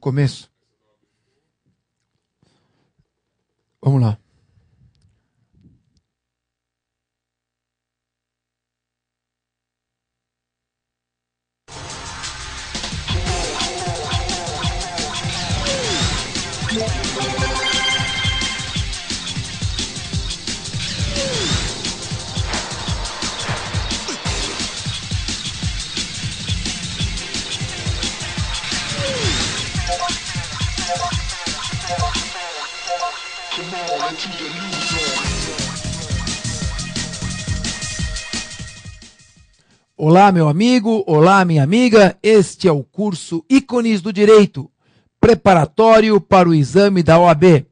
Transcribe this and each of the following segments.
começo. Vamos lá. Olá, meu amigo, olá, minha amiga. Este é o curso Ícones do Direito, preparatório para o exame da OAB.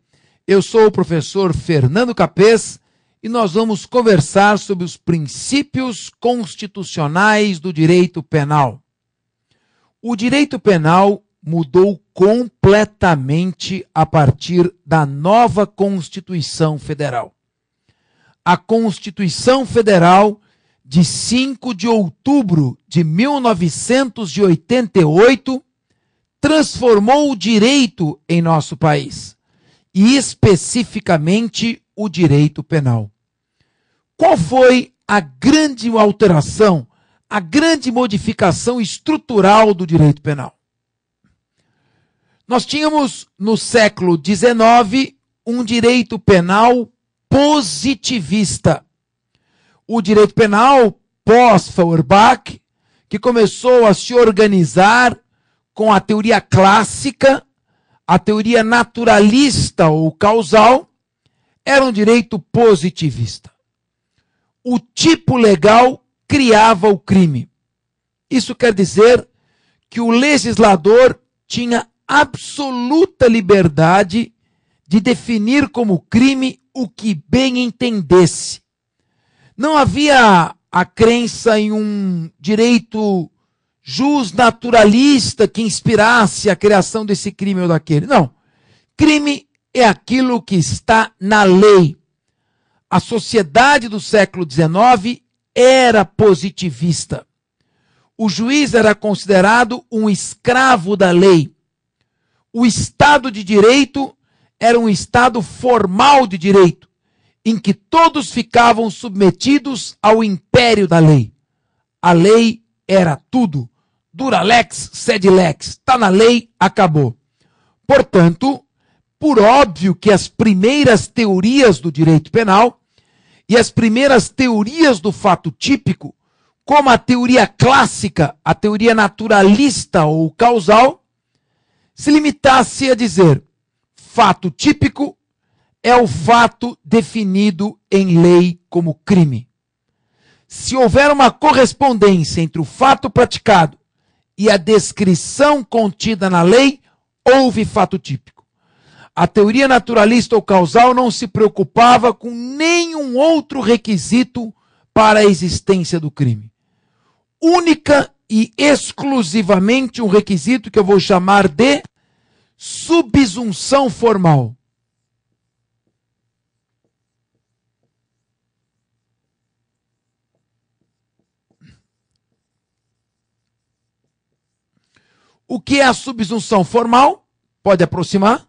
Eu sou o professor Fernando Capês e nós vamos conversar sobre os princípios constitucionais do direito penal. O direito penal mudou completamente a partir da nova Constituição Federal. A Constituição Federal de 5 de outubro de 1988 transformou o direito em nosso país, e especificamente o direito penal. Qual foi a grande alteração, a grande modificação estrutural do direito penal? Nós tínhamos no século XIX um direito penal positivista. O direito penal pós-Feuerbach, que começou a se organizar com a teoria clássica, a teoria naturalista ou causal, era um direito positivista. O tipo legal criava o crime. Isso quer dizer que o legislador tinha absoluta liberdade de definir como crime o que bem entendesse. Não havia a crença em um direito justnaturalista que inspirasse a criação desse crime ou daquele. Não. Crime é aquilo que está na lei. A sociedade do século XIX era positivista. O juiz era considerado um escravo da lei. O Estado de Direito era um Estado formal de direito, em que todos ficavam submetidos ao império da lei. A lei era tudo. Dura lex, sed lex. Está na lei, acabou. Portanto, por óbvio que as primeiras teorias do direito penal e as primeiras teorias do fato típico, como a teoria clássica, a teoria naturalista ou causal, se limitasse a dizer: fato típico é o fato definido em lei como crime. Se houver uma correspondência entre o fato praticado e a descrição contida na lei, houve fato típico. A teoria naturalista ou causal não se preocupava com nenhum outro requisito para a existência do crime. Única e exclusivamente um requisito que eu vou chamar de subsunção formal. O que é a subsunção formal? Pode aproximar.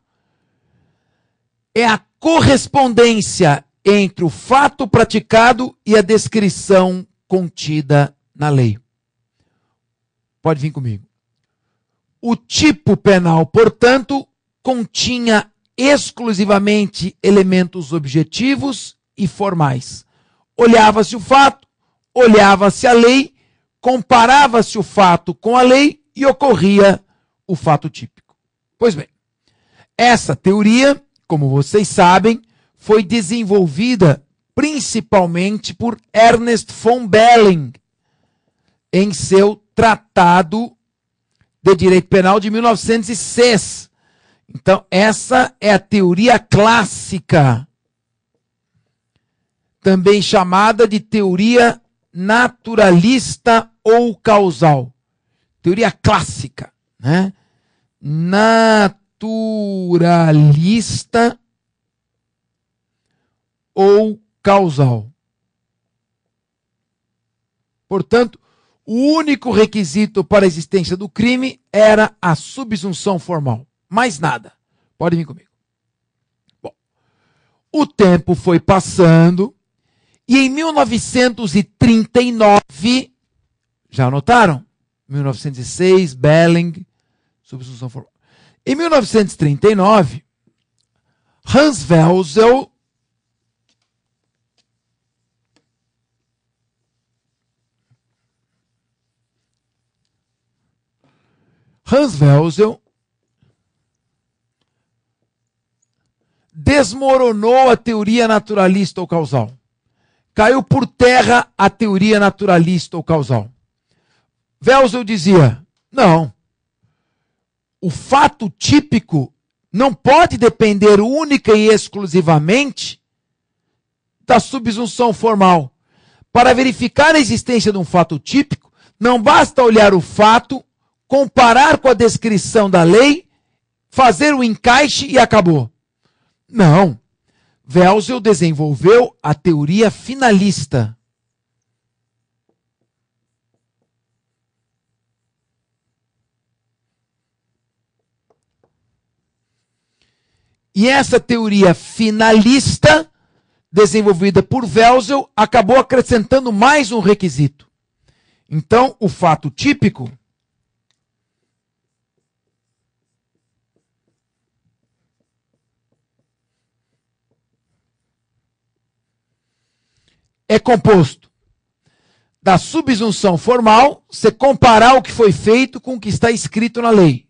É a correspondência entre o fato praticado e a descrição contida na lei. Pode vir comigo. O tipo penal, portanto, continha exclusivamente elementos objetivos e formais. Olhava-se o fato, olhava-se a lei, comparava-se o fato com a lei e ocorria o fato típico. Pois bem, essa teoria, como vocês sabem, foi desenvolvida principalmente por Ernest von Belling em seu Tratado de Direito Penal de 1906. Então, essa é a teoria clássica, também chamada de teoria naturalista ou causal. Teoria clássica, né? Naturalista ou causal. Portanto, o único requisito para a existência do crime era a subsunção formal. Mais nada. Pode vir comigo. Bom, o tempo foi passando e em 1939, já anotaram? 1906, Belling, substituição formal. Em 1939, Hans Welzel desmoronou a teoria naturalista ou causal. Caiu por terra a teoria naturalista ou causal. Welzel dizia, não, o fato típico não pode depender única e exclusivamente da subsunção formal. Para verificar a existência de um fato típico, não basta olhar o fato, comparar com a descrição da lei, fazer o encaixe e acabou. Não. Welzel desenvolveu a teoria finalista. E essa teoria finalista, desenvolvida por Welzel, acabou acrescentando mais um requisito. Então, o fato típico é composto da subsunção formal, você comparar o que foi feito com o que está escrito na lei.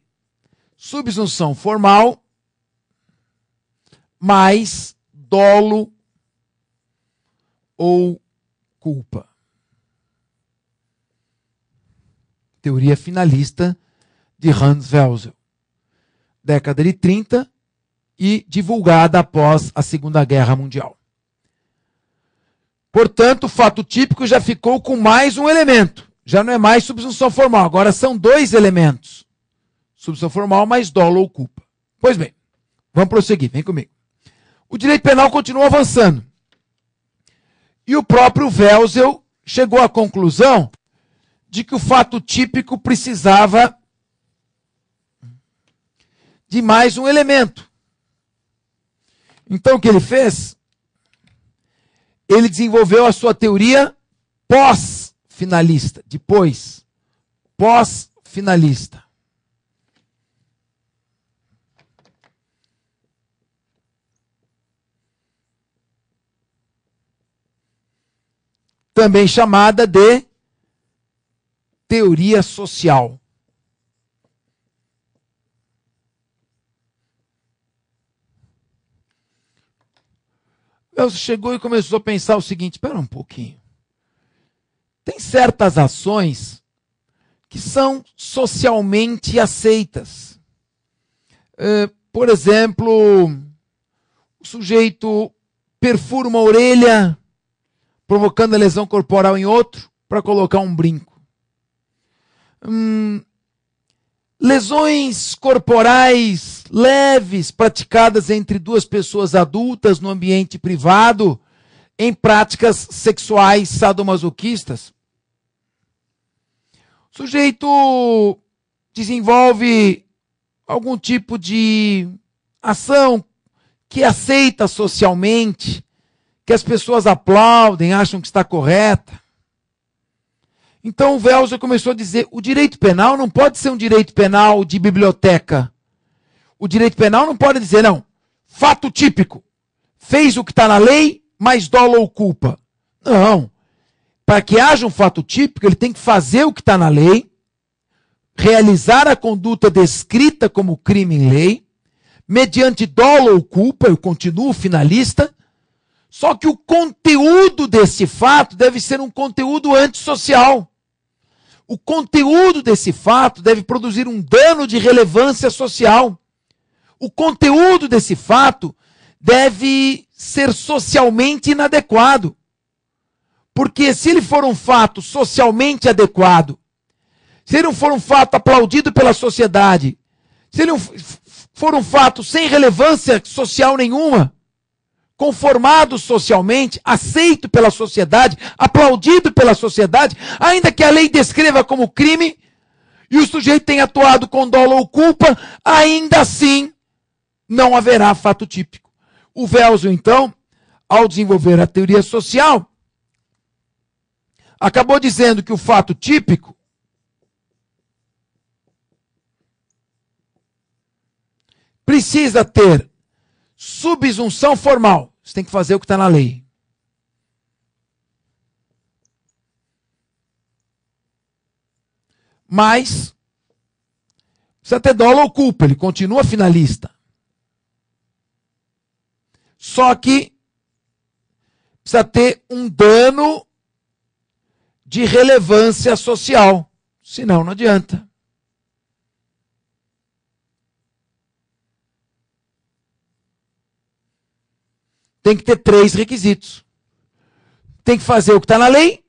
Subsunção formal mais dolo ou culpa. Teoria finalista de Hans Welzel. Década de 30 e divulgada após a Segunda Guerra Mundial. Portanto, o fato típico já ficou com mais um elemento. Já não é mais subsunção formal, agora são dois elementos. Subsunção formal mais dolo ou culpa. Pois bem, vamos prosseguir, vem comigo. O direito penal continua avançando. E o próprio Welzel chegou à conclusão de que o fato típico precisava de mais um elemento. Então o que ele fez? Ele desenvolveu a sua teoria pós-finalista, depois, pós-finalista. Também chamada de teoria social. Welzel chegou e começou a pensar o seguinte, espera um pouquinho. Tem certas ações que são socialmente aceitas. Por exemplo, o sujeito perfura uma orelha, provocando a lesão corporal em outro, para colocar um brinco. Lesões corporais leves praticadas entre duas pessoas adultas no ambiente privado, em práticas sexuais sadomasoquistas. O sujeito desenvolve algum tipo de ação que é aceita socialmente, que as pessoas aplaudem, acham que está correta. Então o Welzel começou a dizer, o direito penal não pode ser um direito penal de biblioteca. O direito penal não pode dizer, não, fato típico, fez o que está na lei, mas dolo ou culpa. Não. Para que haja um fato típico, ele tem que fazer o que está na lei, realizar a conduta descrita como crime em lei, mediante dolo ou culpa, eu continuo finalista, só que o conteúdo desse fato deve ser um conteúdo antissocial. O conteúdo desse fato deve produzir um dano de relevância social. O conteúdo desse fato deve ser socialmente inadequado. Porque se ele for um fato socialmente adequado, se ele não for um fato aplaudido pela sociedade, se ele for um fato sem relevância social nenhuma, conformado socialmente, aceito pela sociedade, aplaudido pela sociedade, ainda que a lei descreva como crime, e o sujeito tem atuado com dolo ou culpa, ainda assim não haverá fato típico. O Welzel, então, ao desenvolver a teoria social, acabou dizendo que o fato típico precisa ter subsunção formal. Você tem que fazer o que está na lei. Mas precisa ter dolo ou culpa, ele continua finalista. Só que precisa ter um dano de relevância social, senão não adianta. Tem que ter 3 requisitos. Tem que fazer o que está na lei,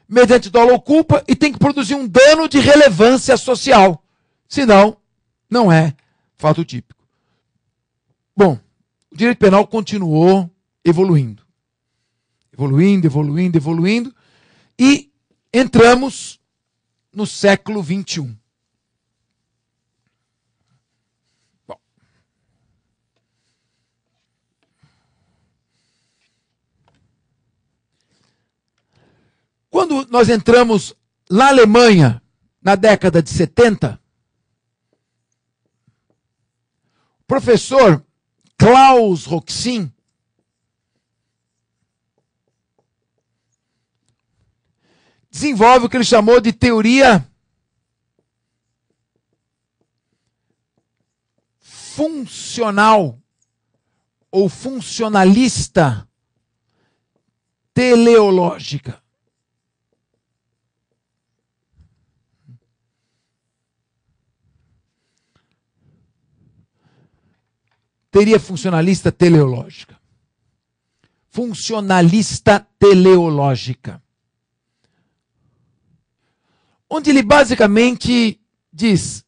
mediante dolo ou culpa, e tem que produzir um dano de relevância social. Senão, não é fato típico. Bom, o direito penal continuou evoluindo. Evoluindo. E entramos no século XXI. Bom. Quando nós entramos na Alemanha, na década de 70, o professor Klaus Roxin desenvolve o que ele chamou de teoria funcional ou funcionalista teleológica. Teoria funcionalista teleológica. Funcionalista teleológica. Onde ele basicamente diz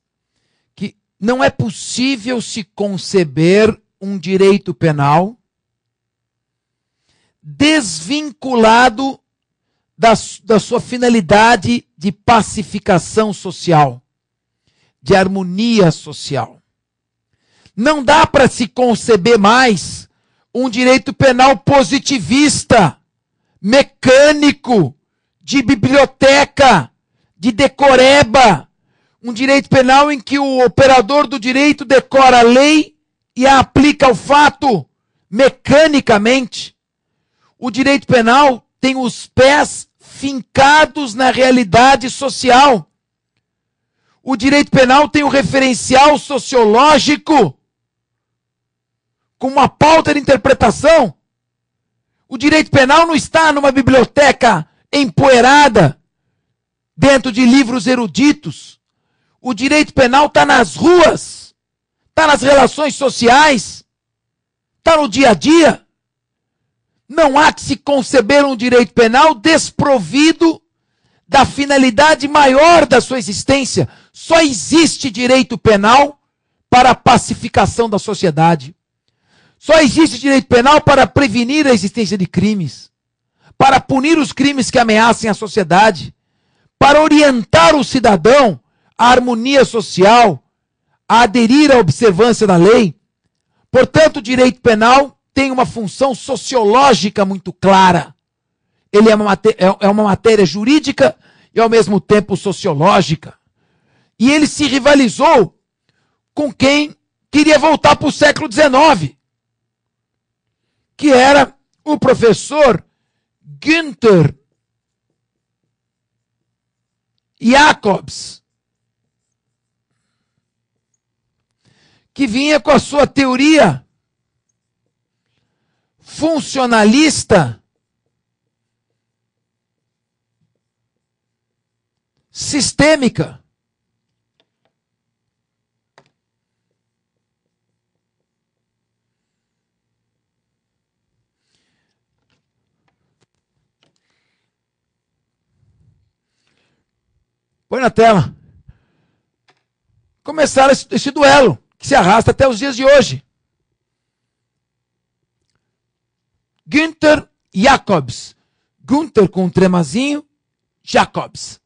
que não é possível se conceber um direito penal desvinculado da sua finalidade de pacificação social, de harmonia social. Não dá para se conceber mais um direito penal positivista, mecânico, de biblioteca, de decoreba. Um direito penal em que o operador do direito decora a lei e a aplica ao fato mecanicamente. O direito penal tem os pés fincados na realidade social. O direito penal tem um referencial sociológico com uma pauta de interpretação. O direito penal não está numa biblioteca empoeirada, dentro de livros eruditos. O direito penal está nas ruas, está nas relações sociais, está no dia a dia. Não há que se conceber um direito penal desprovido da finalidade maior da sua existência. Só existe direito penal para a pacificação da sociedade. Só existe direito penal para prevenir a existência de crimes, para punir os crimes que ameacem a sociedade, para orientar o cidadão à harmonia social, a aderir à observância da lei. Portanto, o direito penal tem uma função sociológica muito clara. Ele é uma matéria jurídica e, ao mesmo tempo, sociológica. E ele se rivalizou com quem queria voltar para o século XIX, que era o professor Günther Jacobs, que vinha com a sua teoria funcionalista sistêmica. Põe na tela. Começaram esse duelo, que se arrasta até os dias de hoje. Günther Jacobs. Günther com um tremazinho, Jacobs.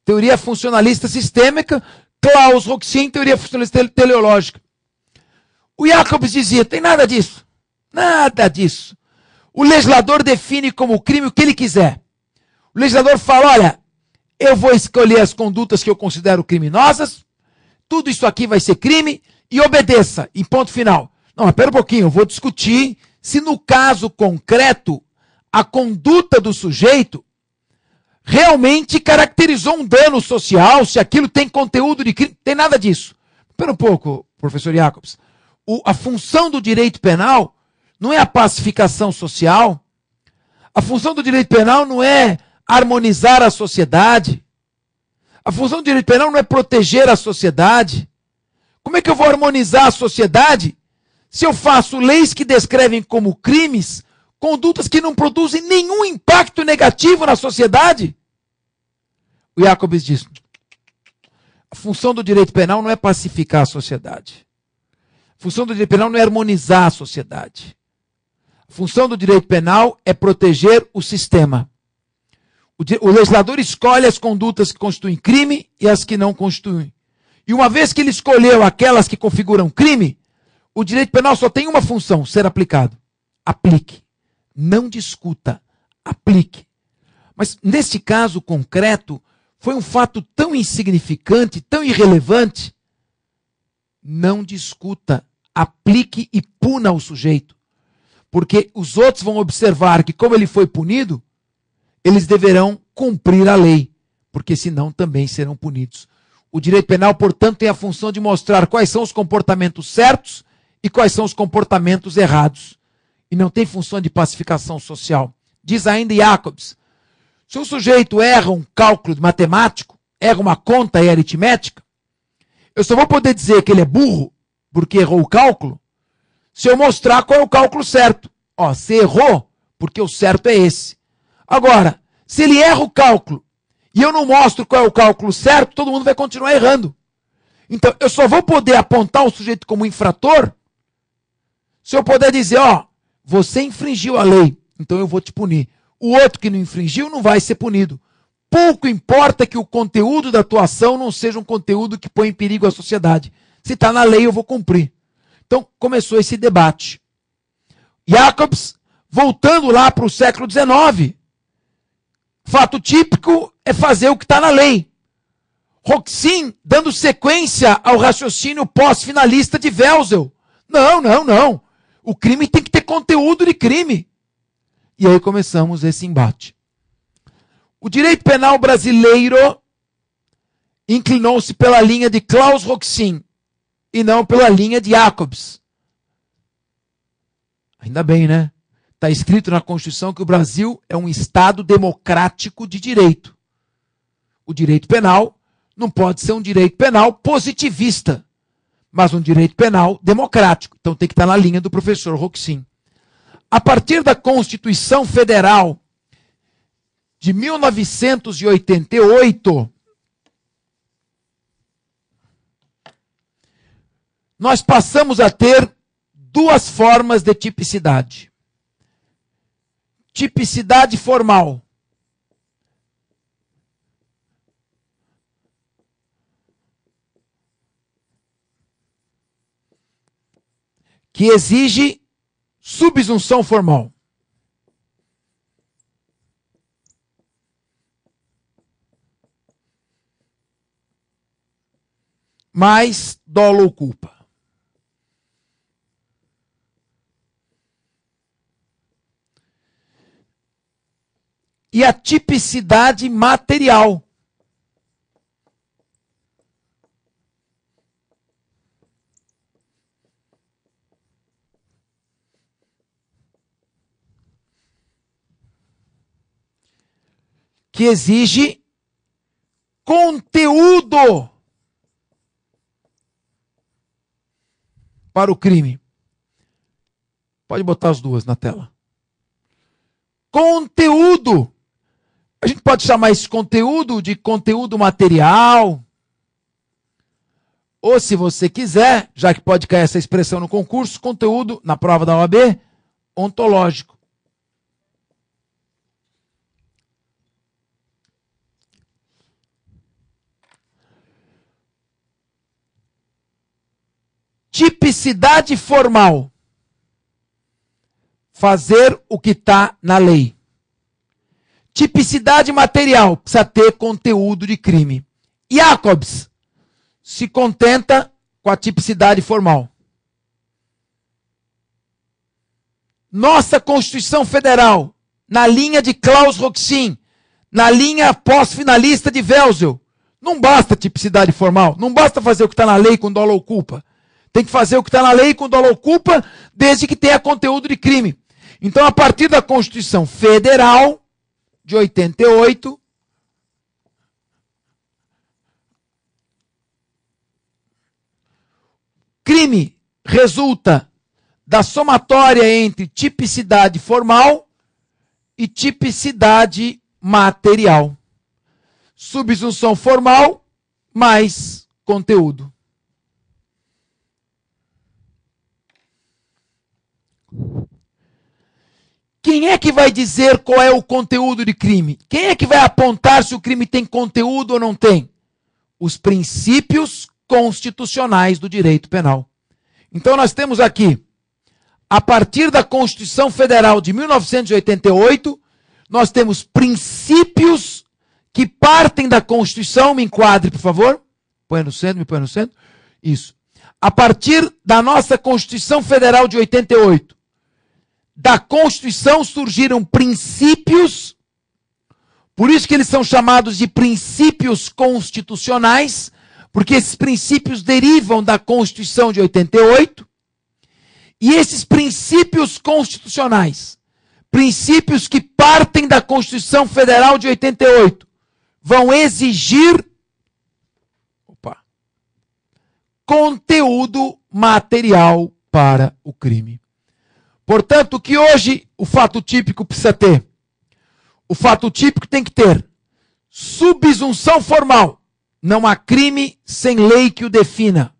teoria funcionalista sistêmica, Klaus Roxin, teoria funcionalista teleológica. O Jacobs dizia, tem nada disso. Nada disso. O legislador define como crime o que ele quiser. O legislador fala, olha, eu vou escolher as condutas que eu considero criminosas, tudo isso aqui vai ser crime, e obedeça, em ponto final. Não, mas pera um pouquinho, eu vou discutir se no caso concreto, a conduta do sujeito realmente caracterizou um dano social, se aquilo tem conteúdo de crime, tem nada disso. Espera um pouco, professor Jacobs. A função do direito penal não é a pacificação social. A função do direito penal não é harmonizar a sociedade. A função do direito penal não é proteger a sociedade. Como é que eu vou harmonizar a sociedade se eu faço leis que descrevem como crimes condutas que não produzem nenhum impacto negativo na sociedade? O Jacobs diz, a função do direito penal não é pacificar a sociedade. A função do direito penal não é harmonizar a sociedade. A função do direito penal é proteger o sistema. O legislador escolhe as condutas que constituem crime e as que não constituem. E uma vez que ele escolheu aquelas que configuram crime, o direito penal só tem uma função, ser aplicado. Aplique. Não discuta. Aplique. Mas neste caso concreto, foi um fato tão insignificante, tão irrelevante. Não discuta. Aplique e puna o sujeito. Porque os outros vão observar que, como ele foi punido, eles deverão cumprir a lei, porque senão também serão punidos. O direito penal, portanto, tem a função de mostrar quais são os comportamentos certos e quais são os comportamentos errados. E não tem função de pacificação social. Diz ainda Jacobs, se o sujeito erra um cálculo matemático, erra uma conta aritmética, eu só vou poder dizer que ele é burro, porque errou o cálculo, se eu mostrar qual é o cálculo certo. Ó, você errou, porque o certo é esse. Agora, se ele erra o cálculo e eu não mostro qual é o cálculo certo, todo mundo vai continuar errando. Então, eu só vou poder apontar o sujeito como infrator se eu puder dizer, ó, você infringiu a lei, então eu vou te punir. O outro que não infringiu não vai ser punido. Pouco importa que o conteúdo da tua ação não seja um conteúdo que põe em perigo a sociedade. Se está na lei, eu vou cumprir. Então, começou esse debate. Jacobs, voltando lá para o século XIX, fato típico é fazer o que está na lei. Roxin, dando sequência ao raciocínio pós-finalista de Welzel. Não. O crime tem que ter conteúdo de crime. E aí começamos esse embate. O direito penal brasileiro inclinou-se pela linha de Klaus Roxin e não pela linha de Jacobs. Ainda bem, né? Está escrito na Constituição que o Brasil é um Estado democrático de direito. O direito penal não pode ser um direito penal positivista, mas um direito penal democrático. Então tem que estar na linha do professor Roxin. A partir da Constituição Federal de 1988, nós passamos a ter duas formas de tipicidade. Tipicidade formal. Que exige subsunção formal. Mais dolo ou culpa. E a tipicidade material. Que exige conteúdo para o crime. Pode botar as duas na tela. Conteúdo. A gente pode chamar esse conteúdo de conteúdo material. Ou, se você quiser, já que pode cair essa expressão no concurso, conteúdo, na prova da OAB, ontológico. Tipicidade formal. Fazer o que está na lei. Tipicidade material. Precisa ter conteúdo de crime. Jacobs se contenta com a tipicidade formal. Nossa Constituição Federal, na linha de Klaus Roxin, na linha pós-finalista de Welsel, não basta tipicidade formal, não basta fazer o que está na lei com dolo ou culpa. Tem que fazer o que está na lei com dolo ou culpa, desde que tenha conteúdo de crime. Então, a partir da Constituição Federal, de 88, crime resulta da somatória entre tipicidade formal e tipicidade material. Subsunção formal mais conteúdo. Quem é que vai dizer qual é o conteúdo de crime? Quem é que vai apontar se o crime tem conteúdo ou não tem? Os princípios constitucionais do direito penal. Então nós temos aqui, a partir da Constituição Federal de 1988, nós temos princípios que partem da Constituição. Me enquadre, por favor. Põe no centro, me põe no centro. Isso. A partir da nossa Constituição Federal de 88, da Constituição surgiram princípios, por isso que eles são chamados de princípios constitucionais, porque esses princípios derivam da Constituição de 88, e esses princípios constitucionais, princípios que partem da Constituição Federal de 88, vão exigir conteúdo material para o crime. Portanto, o que hoje o fato típico precisa ter? O fato típico tem que ter subsunção formal. Não há crime sem lei que o defina.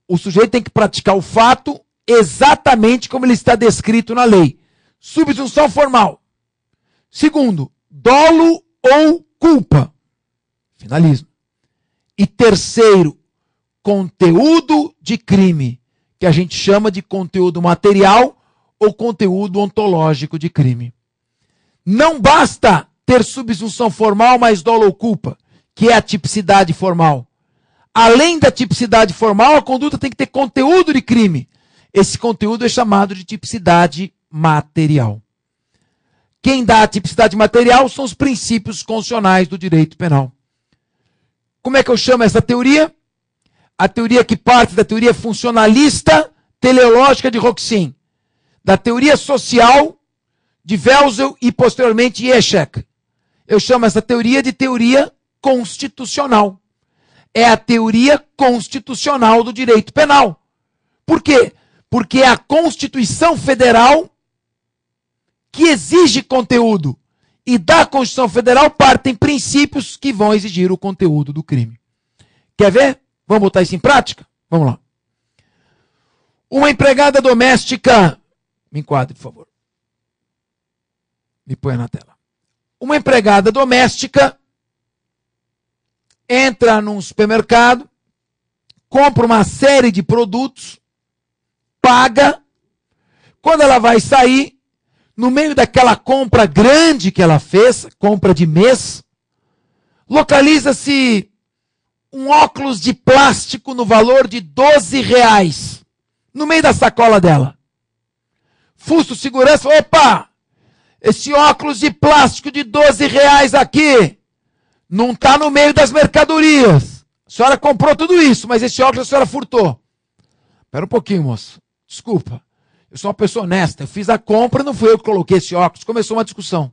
O sujeito tem que praticar o fato exatamente como ele está descrito na lei. Subsunção formal. Segundo, dolo ou culpa. Finalismo. E terceiro, conteúdo de crime, que a gente chama de conteúdo material ou conteúdo ontológico de crime. Não basta ter subsunção formal mais dolo ou culpa, que é a tipicidade formal. Além da tipicidade formal, a conduta tem que ter conteúdo de crime. Esse conteúdo é chamado de tipicidade material. Quem dá a tipicidade material são os princípios constitucionais do direito penal. Como é que eu chamo essa teoria? A teoria que parte da teoria funcionalista teleológica de Roxin, da teoria social de Welsel e posteriormente Jeschek. Eu chamo essa teoria de teoria constitucional. É a teoria constitucional do direito penal. Por quê? Porque é a Constituição Federal que exige conteúdo. E da Constituição Federal partem princípios que vão exigir o conteúdo do crime. Quer ver? Vamos botar isso em prática? Vamos lá. Uma empregada doméstica... Me enquadre, por favor. Me põe na tela. Uma empregada doméstica entra num supermercado, compra uma série de produtos, paga. Quando ela vai sair, no meio daquela compra grande que ela fez, compra de mês, localiza-se um óculos de plástico no valor de R$12, no meio da sacola dela. Fuço segurança, opa, esse óculos de plástico de R$12 aqui, não está no meio das mercadorias. A senhora comprou tudo isso, mas esse óculos a senhora furtou. Espera um pouquinho, moço. Desculpa. Eu sou uma pessoa honesta. Eu fiz a compra, não fui eu que coloquei esse óculos. Começou uma discussão.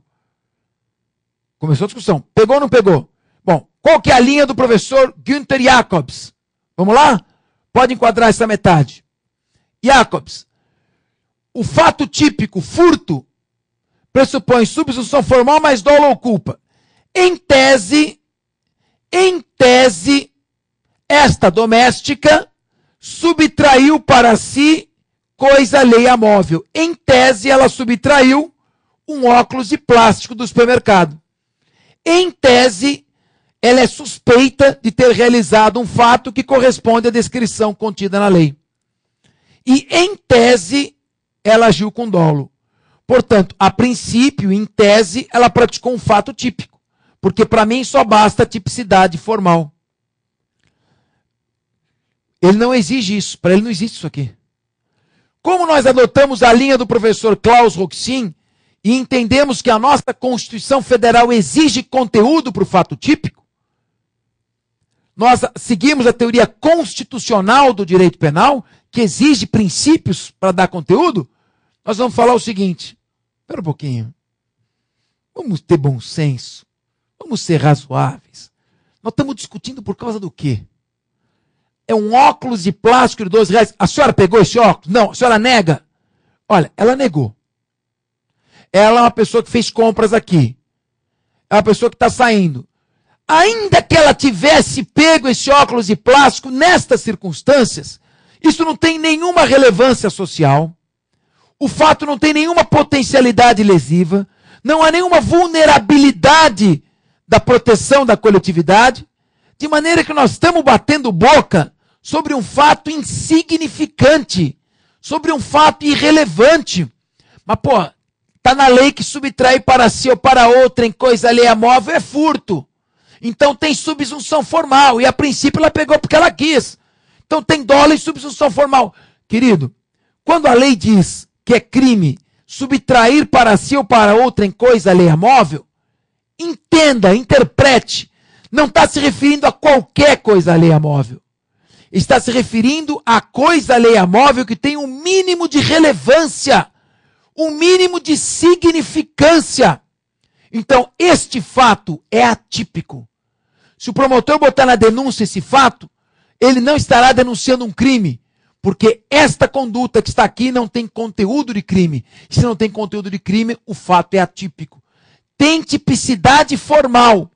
Pegou ou não pegou? Bom, qual que é a linha do professor Günther Jacobs? Vamos lá? Pode enquadrar essa metade. Jacobs. O fato típico, furto, pressupõe subsunção formal mais dolo ou culpa. Em tese, esta doméstica subtraiu para si coisa alheia móvel. Em tese, ela subtraiu um óculos de plástico do supermercado. Em tese, ela é suspeita de ter realizado um fato que corresponde à descrição contida na lei. e, em tese, ela agiu com dolo. Portanto, a princípio, em tese, ela praticou um fato típico, porque para mim só basta a tipicidade formal. Ele não exige isso, para ele não existe isso aqui. Como nós adotamos a linha do professor Klaus Roxin e entendemos que a nossa Constituição Federal exige conteúdo para o fato típico, nós seguimos a teoria constitucional do direito penal, que exige princípios para dar conteúdo, nós vamos falar o seguinte, espera um pouquinho, vamos ter bom senso, vamos ser razoáveis. Nós estamos discutindo por causa do quê? É um óculos de plástico de R$12. A senhora pegou esse óculos? Não, a senhora nega. Olha, ela negou. Ela é uma pessoa que fez compras aqui. É uma pessoa que está saindo. Ainda que ela tivesse pego esse óculos de plástico nestas circunstâncias, isso não tem nenhuma relevância social. O fato não tem nenhuma potencialidade lesiva. Não há nenhuma vulnerabilidade da proteção da coletividade. De maneira que nós estamos batendo boca sobre um fato insignificante, sobre um fato irrelevante. Mas, pô, está na lei que subtrair para si ou para outra em coisa alheia móvel é furto. Então tem subsunção formal, e a princípio ela pegou porque ela quis. Então tem dolo e subsunção formal. Querido, quando a lei diz que é crime subtrair para si ou para outra em coisa alheia móvel, entenda, interprete, não está se referindo a qualquer coisa alheia móvel. Está se referindo a coisa alheia móvel que tem um mínimo de relevância, um mínimo de significância. Então, este fato é atípico. Se o promotor botar na denúncia esse fato, ele não estará denunciando um crime, porque esta conduta que está aqui não tem conteúdo de crime. Se não tem conteúdo de crime, o fato é atípico. Tem tipicidade formal,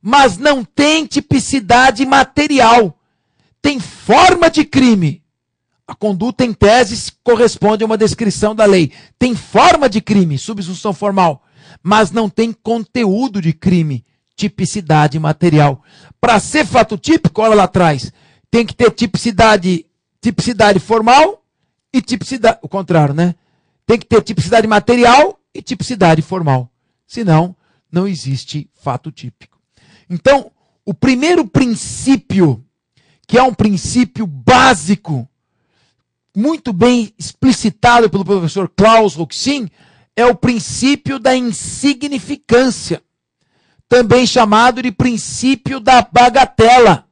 mas não tem tipicidade material. Tem forma de crime. A conduta, em tese, corresponde a uma descrição da lei. Tem forma de crime, subsunção formal, mas não tem conteúdo de crime, tipicidade material. Para ser fato típico, olha lá atrás, tem que ter tipicidade formal e tipicidade, o contrário, né? Tem que ter tipicidade material e tipicidade formal. Senão, não existe fato típico. Então, o primeiro princípio, que é um princípio básico, muito bem explicitado pelo professor Klaus Roxin, é o princípio da insignificância, também chamado de princípio da bagatela.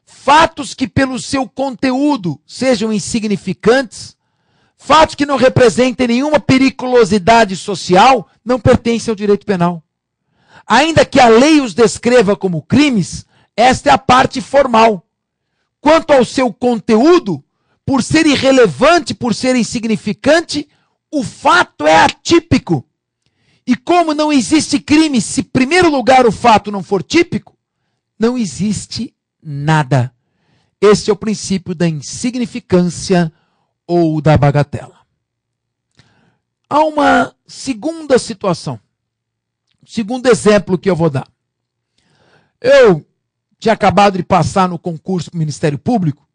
Fatos que pelo seu conteúdo sejam insignificantes, fatos que não representem nenhuma periculosidade social, não pertencem ao direito penal. Ainda que a lei os descreva como crimes, esta é a parte formal. Quanto ao seu conteúdo, por ser irrelevante, por ser insignificante, o fato é atípico. E como não existe crime, se em primeiro lugar o fato não for típico, não existe nada. Este é o princípio da insignificância ou da bagatela. Há uma segunda situação. Segundo exemplo que eu vou dar. Eu tinha acabado de passar no concurso para o Ministério Público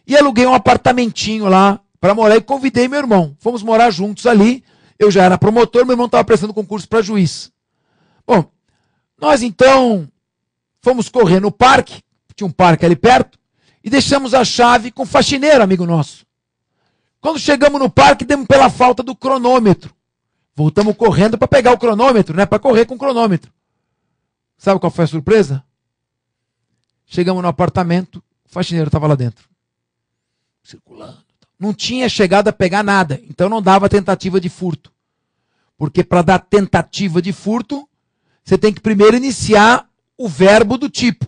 e aluguei um apartamentinho lá para morar e convidei meu irmão. Fomos morar juntos ali. Eu já era promotor, meu irmão estava prestando concurso para juiz. Bom, nós então fomos correr no parque, tinha um parque ali perto, e deixamos a chave com o faxineiro, amigo nosso. Quando chegamos no parque, demos pela falta do cronômetro. Voltamos correndo para pegar o cronômetro, né? Para correr com o cronômetro. Sabe qual foi a surpresa? Chegamos no apartamento, o faxineiro estava lá dentro. Circulando. Não tinha chegado a pegar nada, então não dava tentativa de furto. Porque para dar tentativa de furto, você tem que primeiro iniciar o verbo do tipo.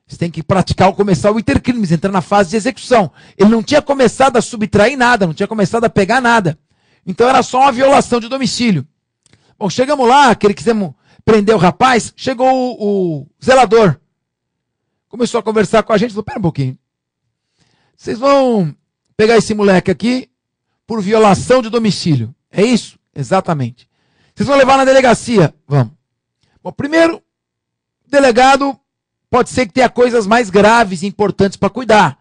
Você tem que praticar ou começar o intercrimes, entrar na fase de execução. Ele não tinha começado a subtrair nada, não tinha começado a pegar nada. Então era só uma violação de domicílio. Bom, chegamos lá, que ele quisemos prender o rapaz, chegou o zelador. Começou a conversar com a gente, falou, pera um pouquinho. Vocês vão pegar esse moleque aqui por violação de domicílio. É isso? Exatamente. Vocês vão levar na delegacia? Vamos. Bom, primeiro, o delegado pode ser que tenha coisas mais graves e importantes para cuidar.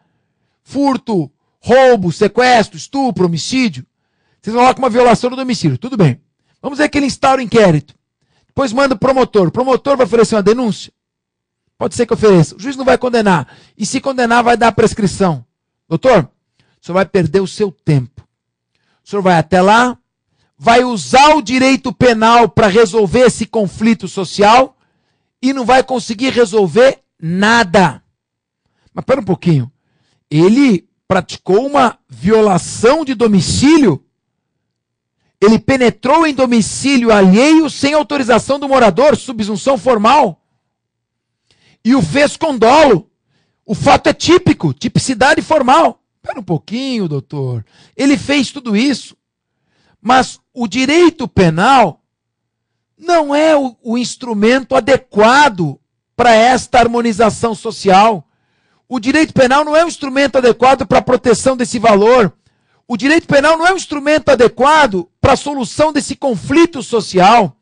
Furto, roubo, sequestro, estupro, homicídio. Vocês colocam uma violação do domicílio. Tudo bem. Vamos dizer que ele instaura o inquérito. Depois manda o promotor. O promotor vai oferecer uma denúncia? Pode ser que ofereça. O juiz não vai condenar. E se condenar, vai dar prescrição. Doutor, o senhor vai perder o seu tempo. O senhor vai até lá, vai usar o direito penal para resolver esse conflito social e não vai conseguir resolver nada. Mas pera um pouquinho. Ele praticou uma violação de domicílio? Ele penetrou em domicílio alheio sem autorização do morador, subsunção formal. E o fez com dolo. O fato é típico, tipicidade formal. Espera um pouquinho, doutor. Ele fez tudo isso. Mas o direito penal não é o instrumento adequado para esta harmonização social. O direito penal não é um instrumento adequado para a proteção desse valor. O direito penal não é um instrumento adequado para a solução desse conflito social.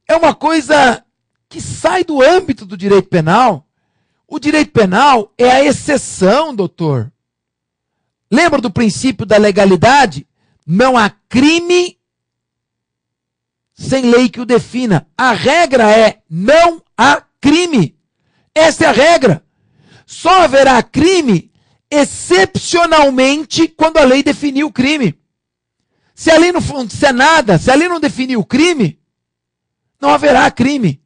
É uma coisa que sai do âmbito do direito penal. O direito penal é a exceção, doutor. Lembra do princípio da legalidade? Não há crime sem lei que o defina. A regra é não há crime. Essa é a regra. Só haverá crime excepcionalmente quando a lei definiu o crime. Se a lei não disser nada, se a lei não definir o crime, não haverá crime.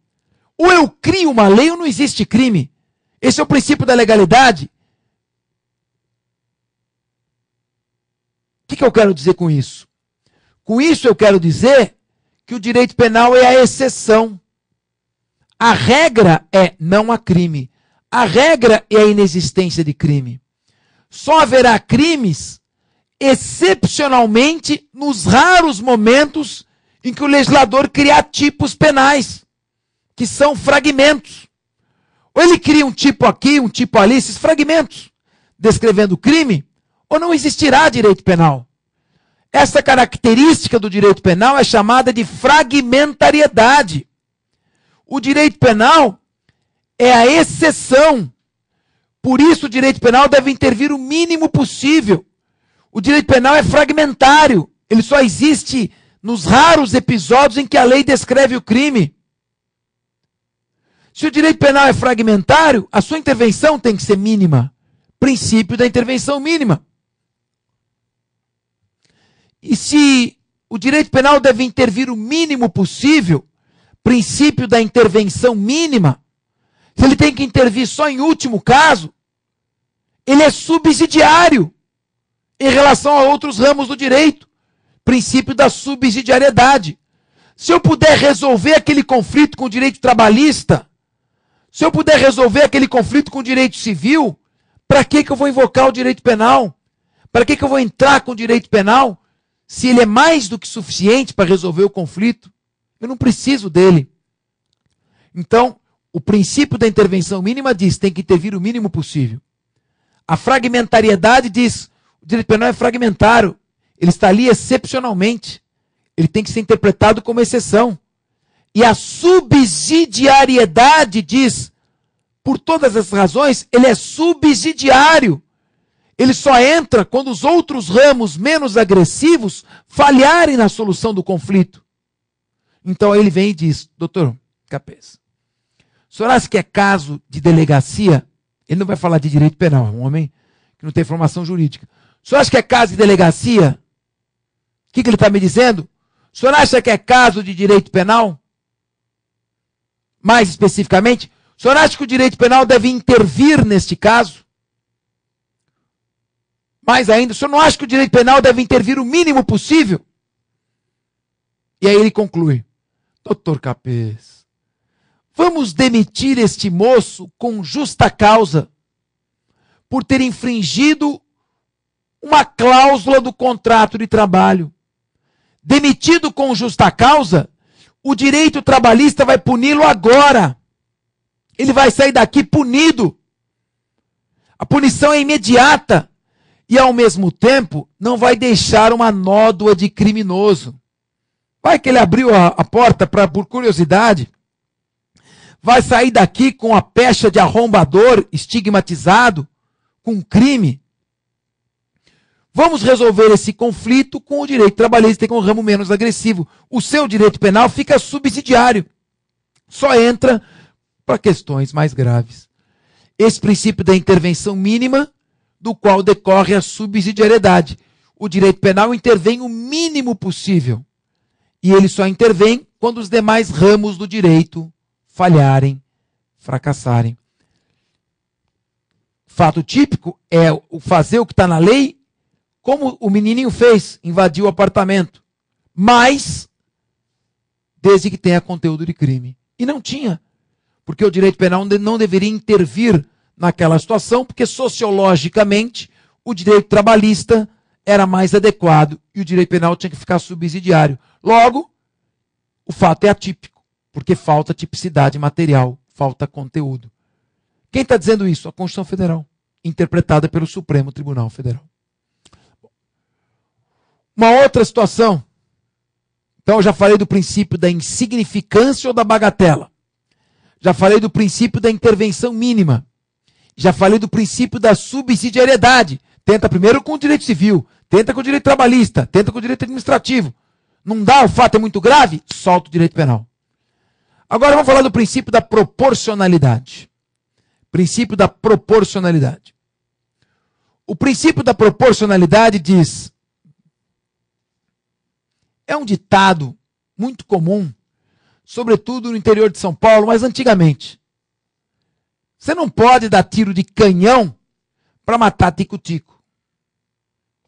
Ou eu crio uma lei ou não existe crime. Esse é o princípio da legalidade. O que eu quero dizer com isso? Com isso eu quero dizer que o direito penal é a exceção. A regra é não há crime. A regra é a inexistência de crime. Só haverá crimes excepcionalmente nos raros momentos em que o legislador cria tipos penais, que são fragmentos. Ou ele cria um tipo aqui, um tipo ali, esses fragmentos, descrevendo o crime, ou não existirá direito penal. Essa característica do direito penal é chamada de fragmentariedade. O direito penal é a exceção. Por isso o direito penal deve intervir o mínimo possível. O direito penal é fragmentário. Ele só existe nos raros episódios em que a lei descreve o crime. Se o direito penal é fragmentário, a sua intervenção tem que ser mínima. Princípio da intervenção mínima. E se o direito penal deve intervir o mínimo possível, princípio da intervenção mínima, se ele tem que intervir só em último caso, ele é subsidiário em relação a outros ramos do direito. Princípio da subsidiariedade. Se eu puder resolver aquele conflito com o direito trabalhista, se eu puder resolver aquele conflito com o direito civil, para que eu vou invocar o direito penal? Para que eu vou entrar com o direito penal? Se ele é mais do que suficiente para resolver o conflito, eu não preciso dele. Então, o princípio da intervenção mínima diz que tem que intervir o mínimo possível. A fragmentariedade diz o direito penal é fragmentário. Ele está ali excepcionalmente. Ele tem que ser interpretado como exceção. E a subsidiariedade diz, por todas as razões, ele é subsidiário. Ele só entra quando os outros ramos menos agressivos falharem na solução do conflito. Então ele vem e diz, doutor Capês, o senhor acha que é caso de delegacia? Ele não vai falar de direito penal, é um homem que não tem formação jurídica. O senhor acha que é caso de delegacia? O que ele está me dizendo? O senhor acha que é caso de direito penal? Mais especificamente, o senhor acha que o direito penal deve intervir neste caso? Mais ainda, o senhor não acha que o direito penal deve intervir o mínimo possível? E aí ele conclui, doutor Capês, vamos demitir este moço com justa causa por ter infringido uma cláusula do contrato de trabalho. Demitido com justa causa, o direito trabalhista vai puni-lo agora. Ele vai sair daqui punido. A punição é imediata. E, ao mesmo tempo, não vai deixar uma nódoa de criminoso. Vai que ele abriu a porta por curiosidade. Vai sair daqui com a pecha de arrombador estigmatizado, com crime. Vamos resolver esse conflito com o direito trabalhista, que é um ramo menos agressivo. O seu direito penal fica subsidiário. Só entra para questões mais graves. Esse princípio da intervenção mínima, do qual decorre a subsidiariedade. O direito penal intervém o mínimo possível. E ele só intervém quando os demais ramos do direito falharem, fracassarem. Fato típico é o fazer o que está na lei, como o menininho fez, invadiu o apartamento. Mas, desde que tenha conteúdo de crime. E não tinha. Porque o direito penal não deveria intervir naquela situação, porque sociologicamente o direito trabalhista era mais adequado e o direito penal tinha que ficar subsidiário. Logo, o fato é atípico, porque falta tipicidade material, falta conteúdo. Quem está dizendo isso? A Constituição Federal, interpretada pelo Supremo Tribunal Federal. Uma outra situação. Então, eu já falei do princípio da insignificância ou da bagatela. Já falei do princípio da intervenção mínima. Já falei do princípio da subsidiariedade. Tenta primeiro com o direito civil, tenta com o direito trabalhista, tenta com o direito administrativo. Não dá, o fato é muito grave, solta o direito penal. Agora vamos falar do princípio da proporcionalidade. Princípio da proporcionalidade. O princípio da proporcionalidade diz... É um ditado muito comum, sobretudo no interior de São Paulo, mas antigamente. Você não pode dar tiro de canhão para matar tico-tico.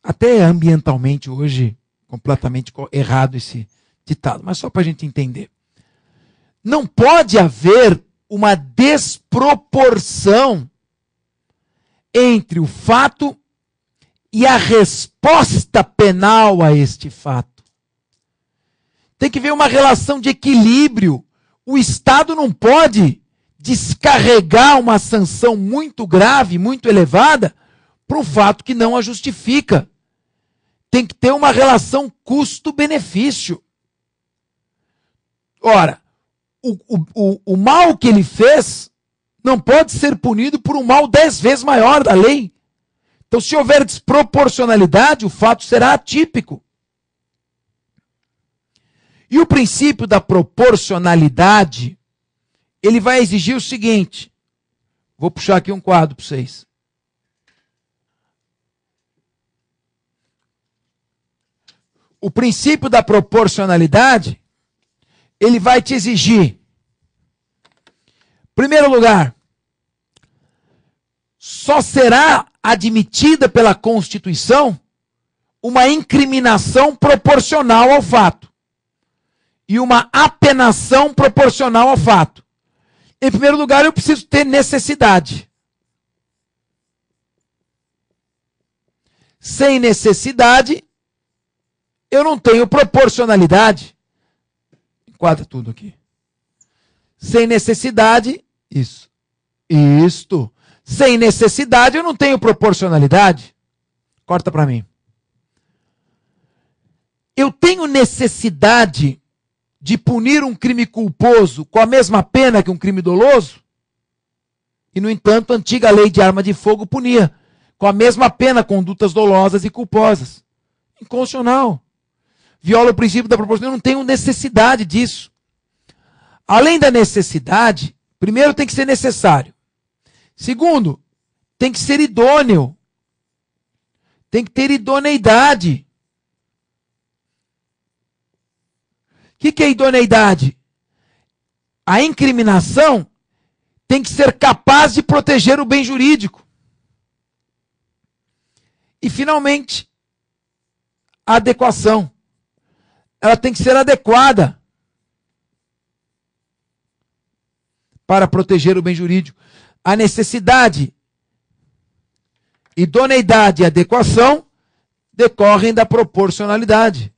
Até ambientalmente hoje, completamente errado esse ditado, mas só para a gente entender. Não pode haver uma desproporção entre o fato e a resposta penal a este fato. Tem que haver uma relação de equilíbrio. O Estado não pode descarregar uma sanção muito grave, muito elevada, para um fato que não a justifica. Tem que ter uma relação custo-benefício. Ora, o mal que ele fez não pode ser punido por um mal 10 vezes maior da lei. Então, se houver desproporcionalidade, o fato será atípico. E o princípio da proporcionalidade, ele vai exigir o seguinte. Vou puxar aqui um quadro para vocês. O princípio da proporcionalidade, ele vai te exigir, em primeiro lugar, só será admitida pela Constituição uma incriminação proporcional ao fato. E uma apenação proporcional ao fato. Em primeiro lugar, eu preciso ter necessidade. Sem necessidade, eu não tenho proporcionalidade. Enquadra tudo aqui. Sem necessidade, isso. Isto. Sem necessidade, eu não tenho proporcionalidade. Corta para mim. Eu tenho necessidade de punir um crime culposo com a mesma pena que um crime doloso? E, no entanto, a antiga lei de arma de fogo punia com a mesma pena condutas dolosas e culposas. Inconstitucional. Viola o princípio da proporção. Eu não tenho necessidade disso. Além da necessidade, primeiro tem que ser necessário. Segundo, tem que ser idôneo. Tem que ter idoneidade. O que é idoneidade? A incriminação tem que ser capaz de proteger o bem jurídico. E, finalmente, a adequação. Ela tem que ser adequada para proteger o bem jurídico. A necessidade, idoneidade e adequação decorrem da proporcionalidade.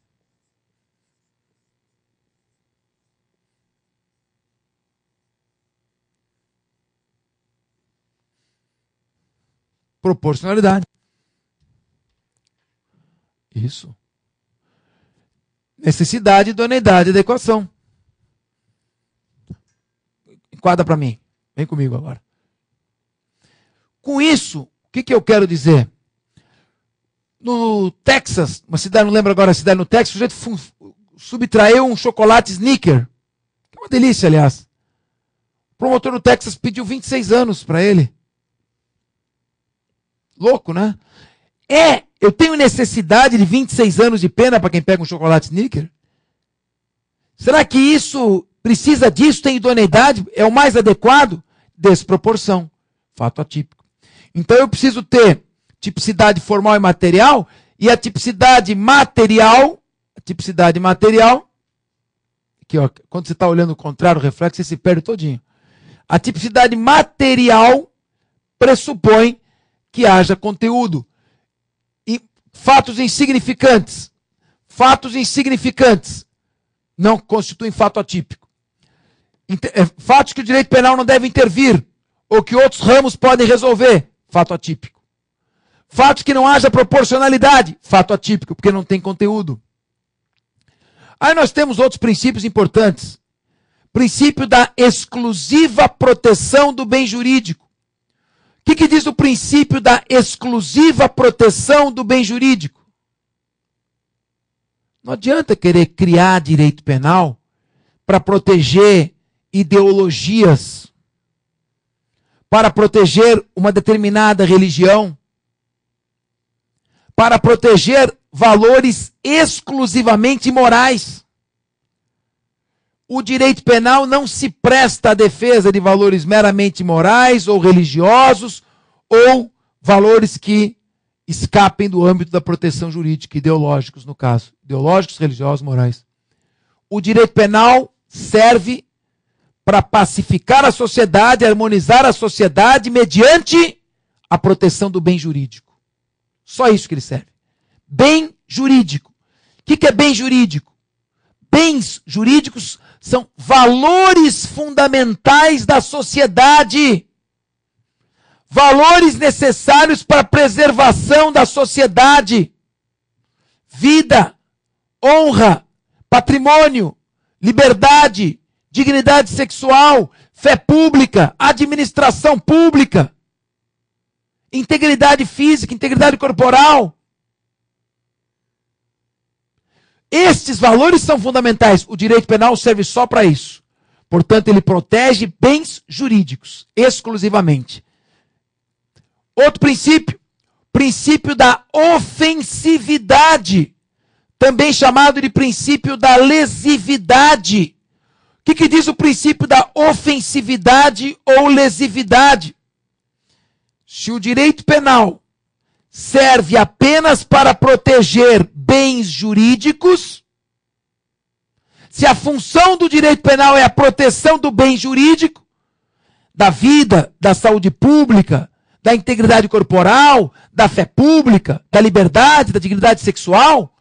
Proporcionalidade. Isso. Necessidade, idoneidade, adequação. Enquadra para mim. Vem comigo agora. Com isso, o que eu quero dizer? no Texas, uma cidade, não lembro agora a cidade no Texas, o sujeito subtraiu um chocolate Snicker. Uma delícia, aliás. O promotor do Texas pediu 26 anos para ele. Louco, né? Eu tenho necessidade de 26 anos de pena para quem pega um chocolate Snicker? Será que isso precisa disso? Tem idoneidade? É o mais adequado? Desproporção. Fato atípico. Então eu preciso ter tipicidade formal e material, e a tipicidade material, aqui ó, quando você está olhando o contrário, o reflexo, você se perde todinho. A tipicidade material pressupõe que haja conteúdo. E fatos insignificantes não constituem fato atípico. Fatos que o direito penal não deve intervir, ou que outros ramos podem resolver, fato atípico. Fatos que não haja proporcionalidade, fato atípico, porque não tem conteúdo. Aí nós temos outros princípios importantes. Princípio da exclusiva proteção do bem jurídico. O que diz o princípio da exclusiva proteção do bem jurídico? Não adianta querer criar direito penal para proteger ideologias, para proteger uma determinada religião, para proteger valores exclusivamente morais. O direito penal não se presta à defesa de valores meramente morais ou religiosos ou valores que escapem do âmbito da proteção jurídica, ideológicos no caso, ideológicos, religiosos, morais. O direito penal serve para pacificar a sociedade, harmonizar a sociedade mediante a proteção do bem jurídico. Só isso que ele serve. Bem jurídico. O que é bem jurídico? Bens jurídicos são valores fundamentais da sociedade. Valores necessários para a preservação da sociedade. Vida, honra, patrimônio, liberdade, dignidade sexual, fé pública, administração pública, integridade física, integridade corporal. Estes valores são fundamentais. O direito penal serve só para isso. Portanto, ele protege bens jurídicos, exclusivamente. Outro princípio, princípio da ofensividade, também chamado de princípio da lesividade. O que diz o princípio da ofensividade ou lesividade? Se o direito penal serve apenas para proteger bens jurídicos, se a função do direito penal é a proteção do bem jurídico, da vida, da saúde pública, da integridade corporal, da fé pública, da liberdade, da dignidade sexual,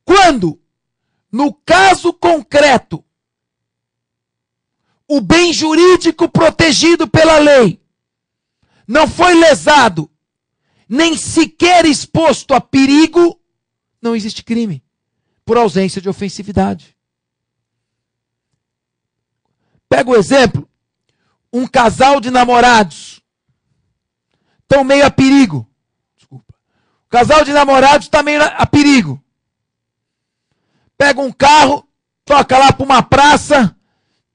quando, no caso concreto, o bem jurídico protegido pela lei não foi lesado, nem sequer exposto a perigo, não existe crime, por ausência de ofensividade. Pega o exemplo, um casal de namorados, estão meio a perigo. Desculpa. O casal de namorados está meio a perigo. Pega um carro, toca lá para uma praça,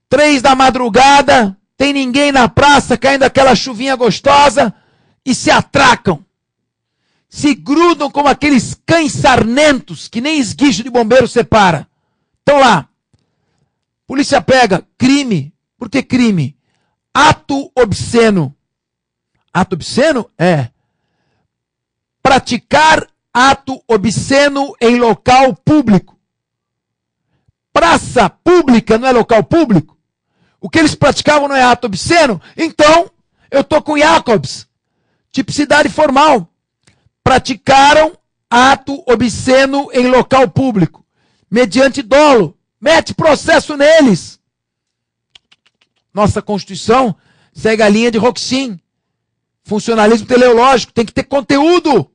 3 da madrugada, tem ninguém na praça, caindo aquela chuvinha gostosa, e se atracam. Se grudam como aqueles cães sarnentos, que nem esguicho de bombeiro separa. Estão lá. Polícia pega. Crime. Por que crime? Ato obsceno. Ato obsceno? É. Praticar ato obsceno em local público. Praça pública não é local público? O que eles praticavam não é ato obsceno? Então, eu estou com Jacobs. Tipicidade formal. Praticaram ato obsceno em local público. Mediante dolo. Mete processo neles. Nossa Constituição segue a linha de Roxin. Funcionalismo teleológico. Tem que ter conteúdo.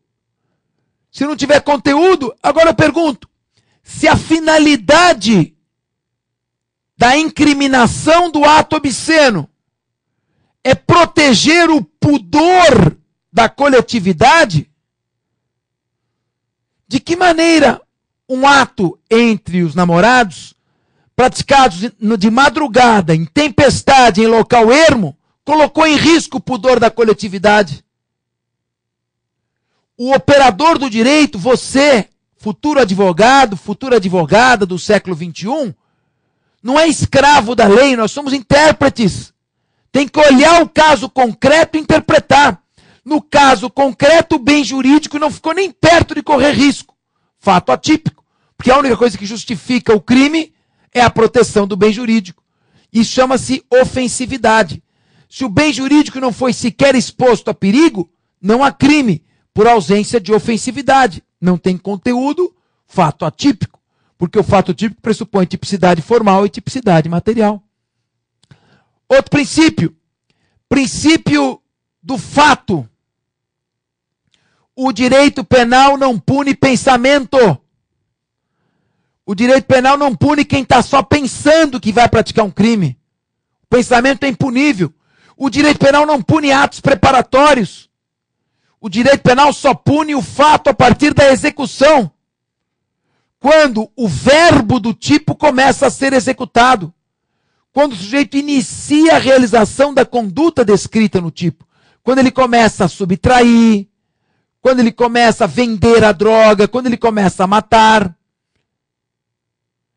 Se não tiver conteúdo, agora eu pergunto. Se a finalidade da incriminação do ato obsceno é proteger o pudor da coletividade, De que maneira um ato entre os namorados, praticados de madrugada, em tempestade, em local ermo, colocou em risco o pudor da coletividade? O operador do direito, você, futuro advogado, futura advogada do século XXI, não é escravo da lei, nós somos intérpretes. Tem que olhar o caso concreto e interpretar. No caso concreto, o bem jurídico não ficou nem perto de correr risco. Fato atípico. Porque a única coisa que justifica o crime é a proteção do bem jurídico. Isso chama-se ofensividade. Se o bem jurídico não foi sequer exposto a perigo, não há crime, por ausência de ofensividade. Não tem conteúdo, fato atípico. Porque o fato típico pressupõe tipicidade formal e tipicidade material. Outro princípio. Princípio do fato. O direito penal não pune pensamento. O direito penal não pune quem está só pensando que vai praticar um crime. O pensamento é impunível. O direito penal não pune atos preparatórios. O direito penal só pune o fato a partir da execução. Quando o verbo do tipo começa a ser executado. Quando o sujeito inicia a realização da conduta descrita no tipo. Quando ele começa a subtrair. Quando ele começa a vender a droga. Quando ele começa a matar.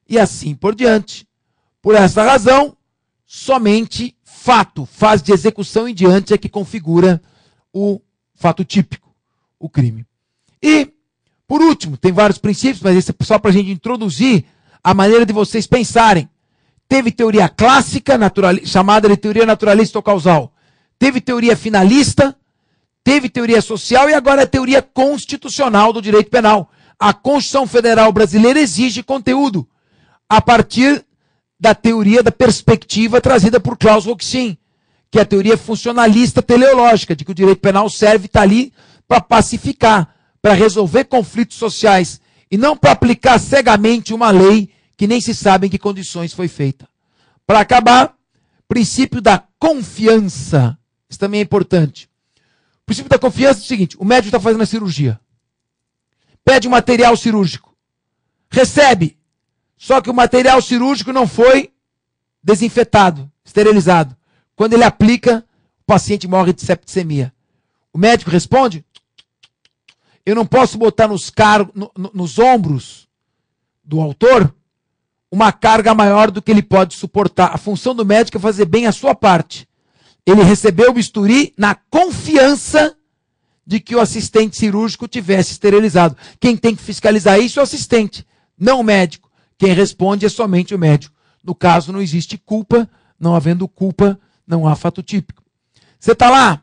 E assim por diante. Por essa razão, somente fato, fase de execução em diante é que configura o fato típico, o crime. E, por último, tem vários princípios, mas esse é só para a gente introduzir a maneira de vocês pensarem. Teve teoria clássica, chamada de teoria naturalista ou causal. Teve teoria finalista, teve teoria social e agora a teoria constitucional do direito penal. A Constituição Federal Brasileira exige conteúdo a partir da teoria da perspectiva trazida por Klaus Roxin, que é a teoria funcionalista teleológica, de que o direito penal serve, está ali para pacificar, para resolver conflitos sociais, e não para aplicar cegamente uma lei que nem se sabe em que condições foi feita. Para acabar, princípio da confiança. Isso também é importante. O princípio da confiança é o seguinte: o médico está fazendo a cirurgia. Pede um material cirúrgico. Recebe. Só que o material cirúrgico não foi desinfetado, esterilizado. Quando ele aplica, o paciente morre de septicemia. O médico responde: eu não posso botar nos ombros do autor uma carga maior do que ele pode suportar. A função do médico é fazer bem a sua parte. Ele recebeu o bisturi na confiança de que o assistente cirúrgico tivesse esterilizado. Quem tem que fiscalizar isso é o assistente, não o médico. Quem responde é somente o médico. No caso, não existe culpa. Não havendo culpa, não há fato típico. Você está lá,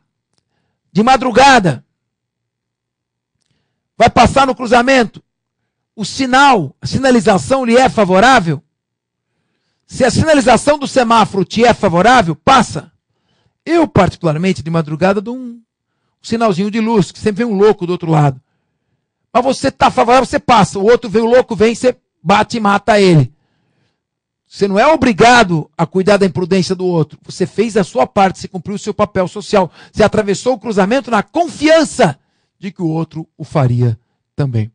de madrugada, vai passar no cruzamento, o sinal, a sinalização lhe é favorável? Se a sinalização do semáforo te é favorável, passa. Eu, particularmente, de madrugada, dou um sinalzinho de luz, que sempre vem um louco do outro lado. Mas você está favorável, você passa. O outro vem, o louco vem, você bate e mata ele. Você não é obrigado a cuidar da imprudência do outro. Você fez a sua parte, você cumpriu o seu papel social. Você atravessou o cruzamento na confiança de que o outro o faria também.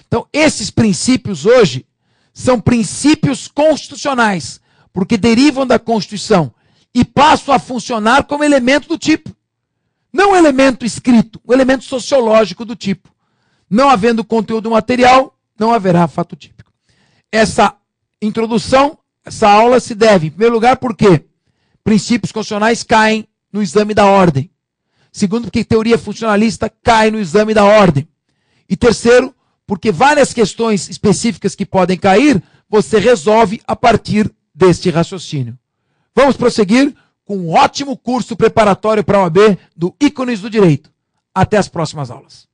Então, esses princípios hoje são princípios constitucionais, porque derivam da Constituição e passam a funcionar como elemento do tipo. Não um elemento escrito, um elemento sociológico do tipo. Não havendo conteúdo material, não haverá fato típico. Essa introdução, essa aula se deve, em primeiro lugar, porque princípios constitucionais caem no exame da ordem. Segundo, porque teoria funcionalista cai no exame da ordem. E terceiro, porque várias questões específicas que podem cair, você resolve a partir deste raciocínio. Vamos prosseguir com um ótimo curso preparatório para a OAB do Ícones do Direito. Até as próximas aulas.